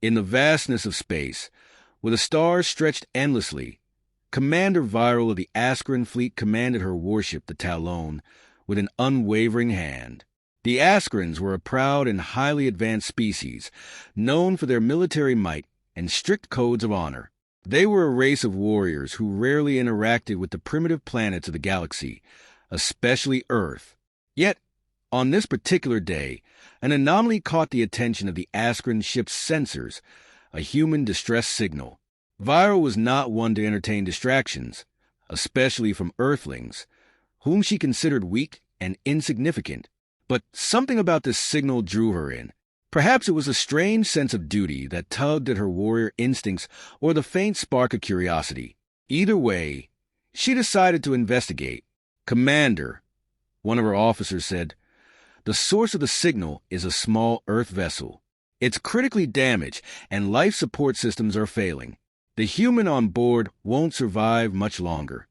In the vastness of space, where the stars stretched endlessly, Commander Viraal of the Askran fleet commanded her warship, the Talon, with an unwavering hand. The Askrans were a proud and highly advanced species, known for their military might and strict codes of honor. They were a race of warriors who rarely interacted with the primitive planets of the galaxy, especially Earth. Yet, on this particular day, an anomaly caught the attention of the Askran ship's sensors, a human distress signal. Viraal was not one to entertain distractions, especially from Earthlings, whom she considered weak and insignificant. But something about this signal drew her in. Perhaps it was a strange sense of duty that tugged at her warrior instincts or the faint spark of curiosity. Either way, she decided to investigate. "Commander," one of her officers said, "the source of the signal is a small Earth vessel. It's critically damaged, and life support systems are failing. The human on board won't survive much longer."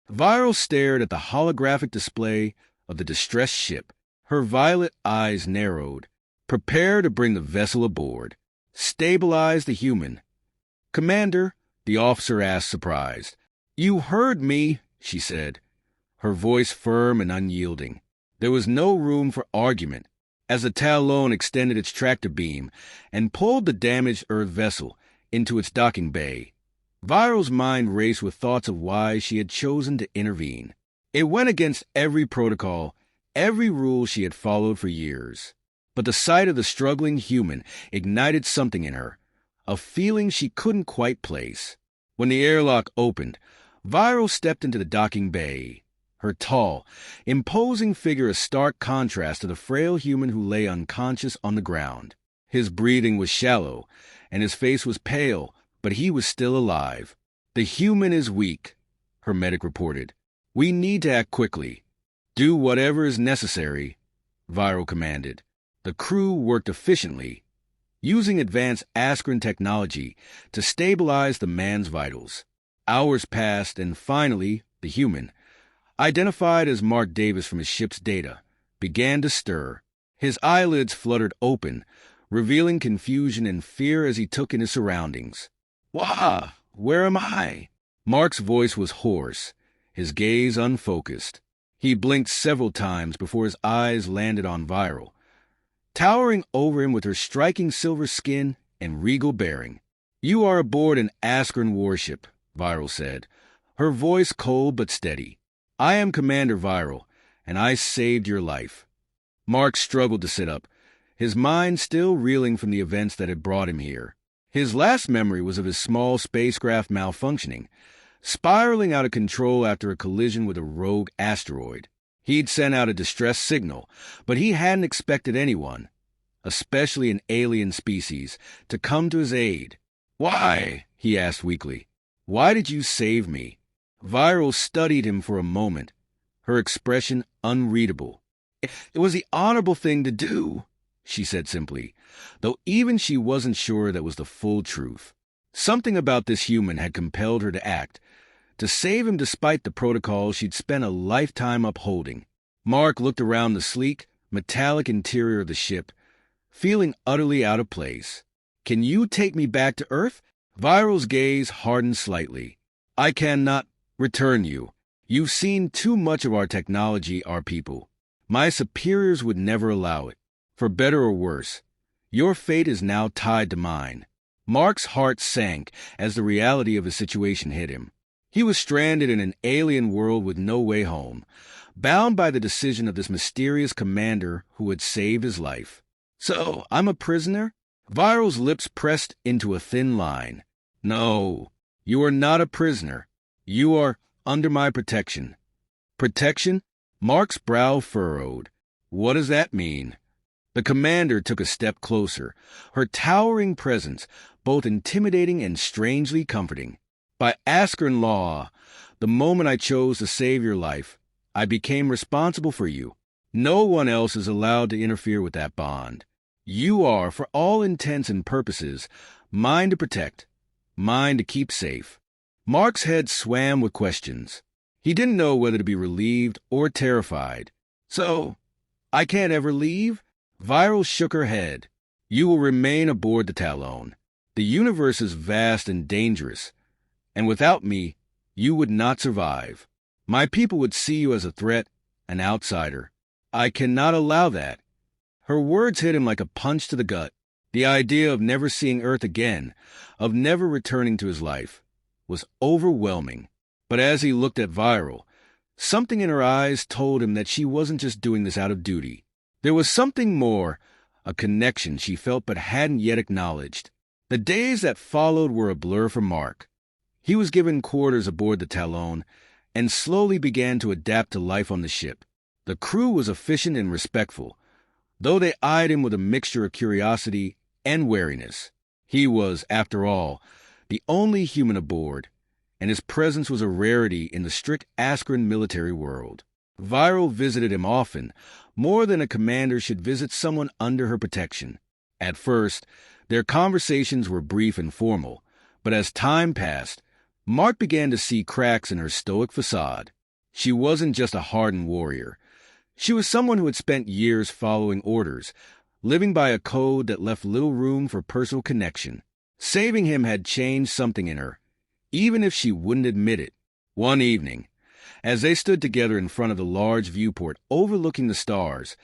Viraal stared at the holographic display of the distressed ship. Her violet eyes narrowed. "Prepare to bring the vessel aboard. Stabilize the human." "Commander," the officer asked, surprised. "You heard me," she said, her voice firm and unyielding. There was no room for argument. As the Talon extended its tractor beam and pulled the damaged Earth vessel into its docking bay, Viral's mind raced with thoughts of why she had chosen to intervene. It went against every protocol, every rule she had followed for years. But the sight of the struggling human ignited something in her, a feeling she couldn't quite place. When the airlock opened, Viraal stepped into the docking bay, her tall, imposing figure a stark contrast to the frail human who lay unconscious on the ground. His breathing was shallow, and his face was pale, but he was still alive. "The human is weak," her medic reported. "We need to act quickly. Do whatever is necessary," Viraal commanded. The crew worked efficiently, using advanced Askran technology to stabilize the man's vitals. Hours passed, and finally, the human, identified as Mark Davis from his ship's data, began to stir. His eyelids fluttered open, revealing confusion and fear as he took in his surroundings. "Wah! Where am I?" Mark's voice was hoarse, his gaze unfocused. He blinked several times before his eyes landed on Viraal, towering over him with her striking silver skin and regal bearing. "You are aboard an Askran warship," Viraal said, her voice cold but steady. "I am Commander Viraal, and I saved your life." Mark struggled to sit up, his mind still reeling from the events that had brought him here. His last memory was of his small spacecraft malfunctioning, spiraling out of control after a collision with a rogue asteroid. He'd sent out a distress signal, but he hadn't expected anyone, especially an alien species, to come to his aid. "Why?" he asked weakly. "Why did you save me?" Viraal studied him for a moment, her expression unreadable. "It was the honorable thing to do," she said simply, though even she wasn't sure that was the full truth. Something about this human had compelled her to act, to save him despite the protocol she'd spent a lifetime upholding. Mark looked around the sleek, metallic interior of the ship, feeling utterly out of place. "Can you take me back to Earth?" Viral's gaze hardened slightly. "I cannot return you. You've seen too much of our technology, our people. My superiors would never allow it. For better or worse, your fate is now tied to mine." Mark's heart sank as the reality of his situation hit him. He was stranded in an alien world with no way home, bound by the decision of this mysterious commander who had saved his life. "So, I'm a prisoner?" Viral's lips pressed into a thin line. "No, you are not a prisoner. You are under my protection." "Protection?" Mark's brow furrowed. "What does that mean?" The commander took a step closer, her towering presence both intimidating and strangely comforting. "By Askran law, the moment I chose to save your life, I became responsible for you. No one else is allowed to interfere with that bond. You are, for all intents and purposes, mine to protect, mine to keep safe." Mark's head swam with questions. He didn't know whether to be relieved or terrified. "So, I can't ever leave?" Viraal shook her head. "You will remain aboard the Talon. The universe is vast and dangerous, and without me, you would not survive. My people would see you as a threat, an outsider. I cannot allow that." Her words hit him like a punch to the gut. The idea of never seeing Earth again, of never returning to his life, was overwhelming. But as he looked at Viraal, something in her eyes told him that she wasn't just doing this out of duty. There was something more, a connection she felt but hadn't yet acknowledged. The days that followed were a blur for Mark. He was given quarters aboard the Talon and slowly began to adapt to life on the ship. The crew was efficient and respectful, though they eyed him with a mixture of curiosity and wariness. He was, after all, the only human aboard, and his presence was a rarity in the strict Askren military world. Viraal visited him often, more than a commander should visit someone under her protection. At first, their conversations were brief and formal, but as time passed, Mark began to see cracks in her stoic facade. She wasn't just a hardened warrior. She was someone who had spent years following orders, living by a code that left little room for personal connection. Saving him had changed something in her, even if she wouldn't admit it. One evening, as they stood together in front of the large viewport overlooking the stars,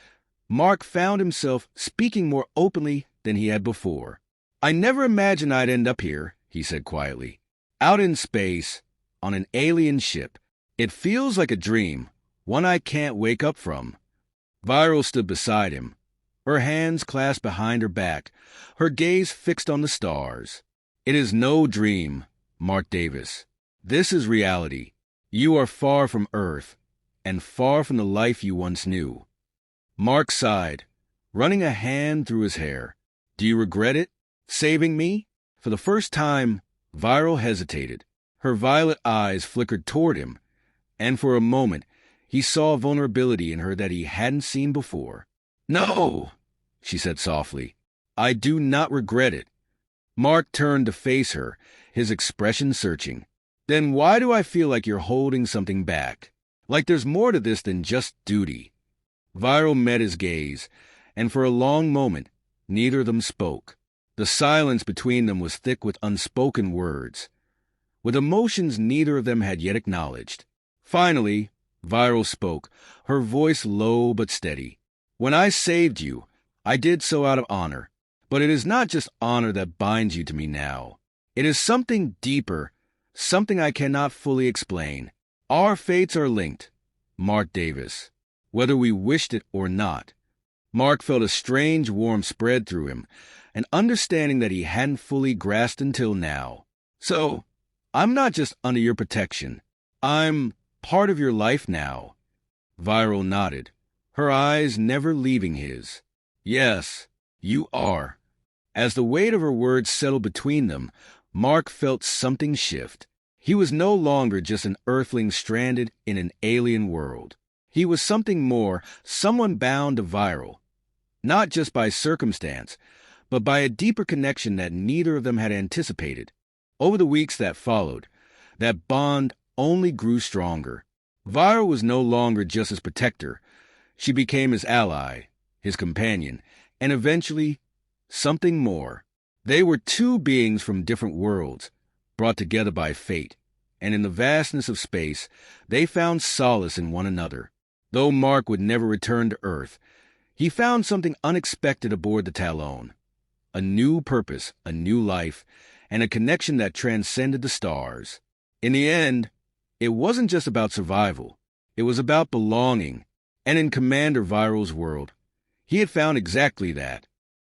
Mark found himself speaking more openly than he had before. "I never imagined I'd end up here," he said quietly. "Out in space, on an alien ship. It feels like a dream, one I can't wake up from." Viraal stood beside him, her hands clasped behind her back, her gaze fixed on the stars. "It is no dream, Mark Davis. This is reality. You are far from Earth, and far from the life you once knew." Mark sighed, running a hand through his hair. "Do you regret it? Saving me?" For the first time, Viraal hesitated. Her violet eyes flickered toward him, and for a moment he saw vulnerability in her that he hadn't seen before. "No," she said softly. "I do not regret it." Mark turned to face her, his expression searching. "Then why do I feel like you're holding something back? Like there's more to this than just duty?" Viraal met his gaze, and for a long moment, neither of them spoke. The silence between them was thick with unspoken words, with emotions neither of them had yet acknowledged. Finally, Viraal spoke, her voice low but steady. "When I saved you, I did so out of honor. But it is not just honor that binds you to me now. It is something deeper, something I cannot fully explain. Our fates are linked, Mark Davis, whether we wished it or not." Mark felt a strange warmth spread through him, an understanding that he hadn't fully grasped until now. "So, I'm not just under your protection. I'm part of your life now." Viraal nodded, her eyes never leaving his. "Yes, you are." As the weight of her words settled between them, Mark felt something shift. He was no longer just an Earthling stranded in an alien world. He was something more, someone bound to Viraal, not just by circumstance, but by a deeper connection that neither of them had anticipated. Over the weeks that followed, that bond only grew stronger. Viraal was no longer just his protector. She became his ally, his companion, and eventually, something more. They were two beings from different worlds, brought together by fate, and in the vastness of space, they found solace in one another. Though Mark would never return to Earth, he found something unexpected aboard the Talon. A new purpose, a new life, and a connection that transcended the stars. In the end, it wasn't just about survival. It was about belonging. And in Commander Viral's world, he had found exactly that.